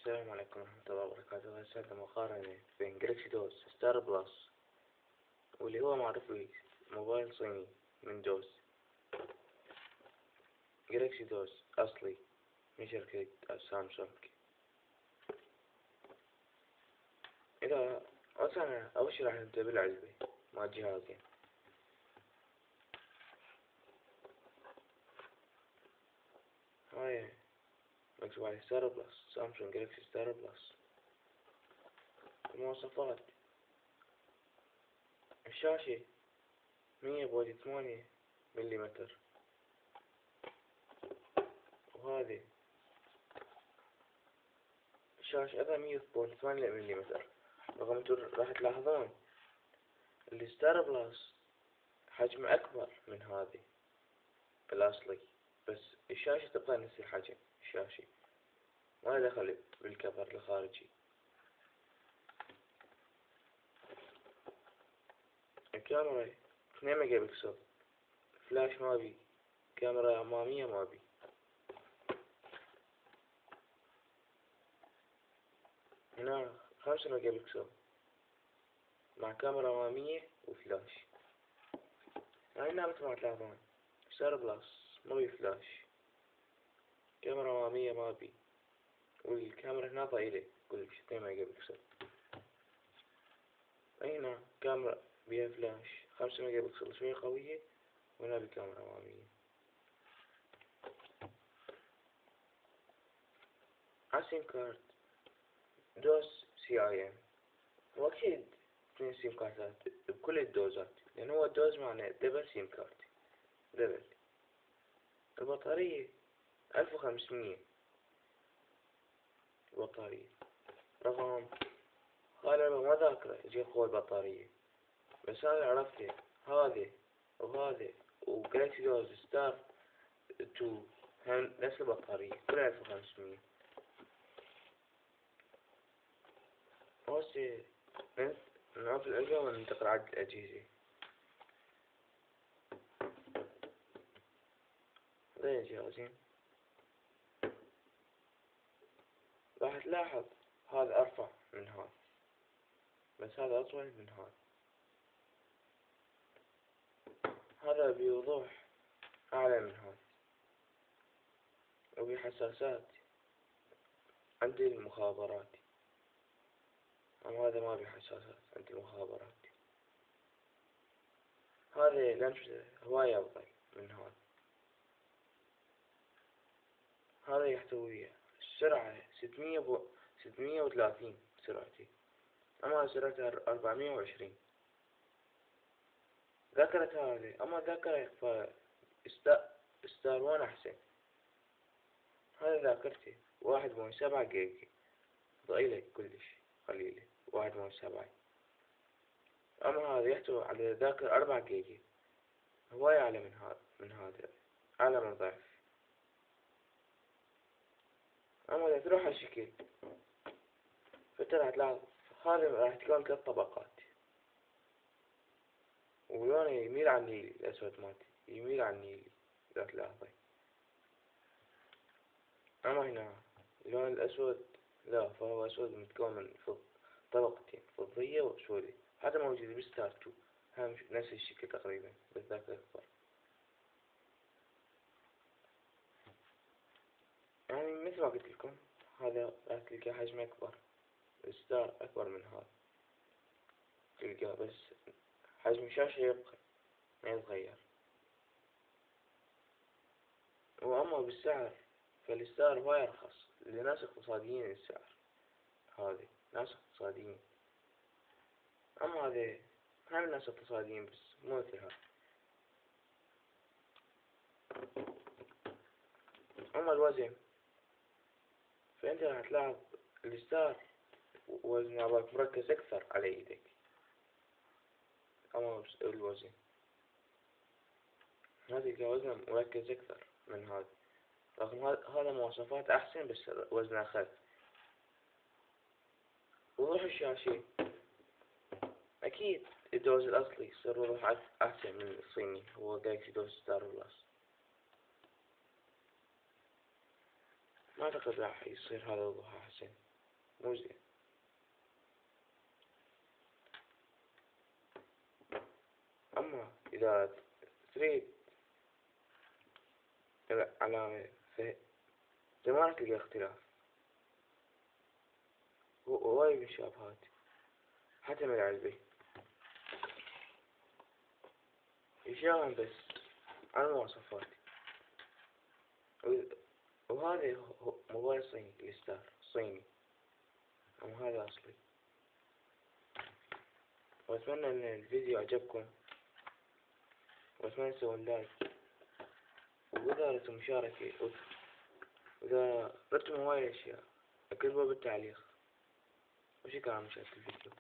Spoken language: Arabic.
السلام عليكم ورحمة الله وبركاته. هسه مقارنة بين جالكسي دوس ستار بلس واللي هو معروف لي موبايل صيني من دوس. جالكسي دوس أصلي من شركة سامسونج. إذا أنا أول شي راح نبدأ بالعلبة مع الجهازين. هاي مكتوب عليه ستار بلس، سامسونج جالكسي ستار بلس. المواصفات: الشاشة 100.8 مليمتر، وهذه الشاشة أيضا 100.8 مليمتر. رغم انتو راح تلاحظون الستار بلس حجم أكبر من هذه الأصلي، بس الشاشة تبقى نفس الحجم. الشاشة ما دخل بالكفر الخارجي. الكاميرا 2 ميجا بكسل، فلاش ما بي، كاميرا أمامية ما بي. هنا 5 ميجا بكسل مع كاميرا أمامية وفلاش. هنا مثل ما تلاحظون ستار بلس ما بي فلاش، كاميرا أمامية ما بي، والكاميرا هنا ضئيلة كلش 2 ميجا بكسل. هنا كاميرا بيها فلاش 5 ميجا بكسل شوية قوية، وهنا بكاميرا أمامية. عالسيم كارد دوس CIM، وأكيد 2 سيم كارتات بكل الدوزات، لأن هو الدوز معناه دبل سيم كارد دبل. البطارية 1500 البطارية. رقم غالبا ما ذاكرة يجي قوة البطارية، بس أنا عرفته هذه وهذه وجالكسي دوز ستار 2 هم نفس البطارية كلها 1500. هسه نعرف الأجهزة وننتقل على الأجهزة. هذين الجهازين راح تلاحظ هذا أرفع من هذا، بس هذا أطول من هذا. هذا بوضوح أعلى من هذا، وبحساسات عند المخابرات، أما هذا ما بحساسات عند المخابرات. هذا لمسه هواية أفضل من هذا. هذا يحتوي السرعة 630 سرعتي، أما سرعتها 420. ذاكرة هذه، أما ذاكرة ستار 1 أحسن. هذا ذاكرتي 1.7 جيجا، ضئيلة كلش قليلة 1.7. أما هذا يحتوي على ذاكرة 4 جيجا، هواية أعلى من هذا أعلى من ضعف. أما إذا تروح على الشكل فأنت راح تلاحظ هذا راح تكون 3 طبقات، ولونه يميل عن النيلي. الأسود مالتي يميل عن النيلي إذا تلاحظي. أما هنا اللون الأسود لا، فهو أسود متكون من طبقتين، فضية وأسودية. هذا موجود بستار 2 هم نفس الشكل تقريبا، بس ذاك أكبر. يعني مثل ما قلت لكم هذا راح تلقى حجم أكبر، الستار أكبر من هذا تلقاه، بس حجم الشاشة يبقى ما يتغير. وأما بالسعر فالستار هواي أرخص لناس اقتصاديين. السعر هذه ناس اقتصاديين، أما هذا هم ناس اقتصاديين بس مو مثل هذا. أما الوزن فأنت راح تلاحظ الستار وزنه مركز أكثر على إيدك. أما الوزن هذا وزنه مركز أكثر من هذا، رغم هذا مواصفات أحسن بس وزنه أخف. وضوح الشاشة أكيد الدوز الأصلي يصير وضوح أحسن من الصيني، هو جالكسي دوز ستار بلس. ما أعتقد راح يصير هذا الوضوح أحسن. مو زين. أما إذا تريد علامة ما تلقى اختلاف، ووايد مشابهات حتى من العلبي يشاهن بس على المواصفات. وهذا موبايل صيني، الستار صيني، وهذا أصلي. وأتمنى إن الفيديو عجبكم، وأتمنى تسوون لايك، وإذا أردتم مشاركة، وإذا أردتم هواي أشياء اكتبوا بالتعليق. وشكرا على مشاهدة الفيديو.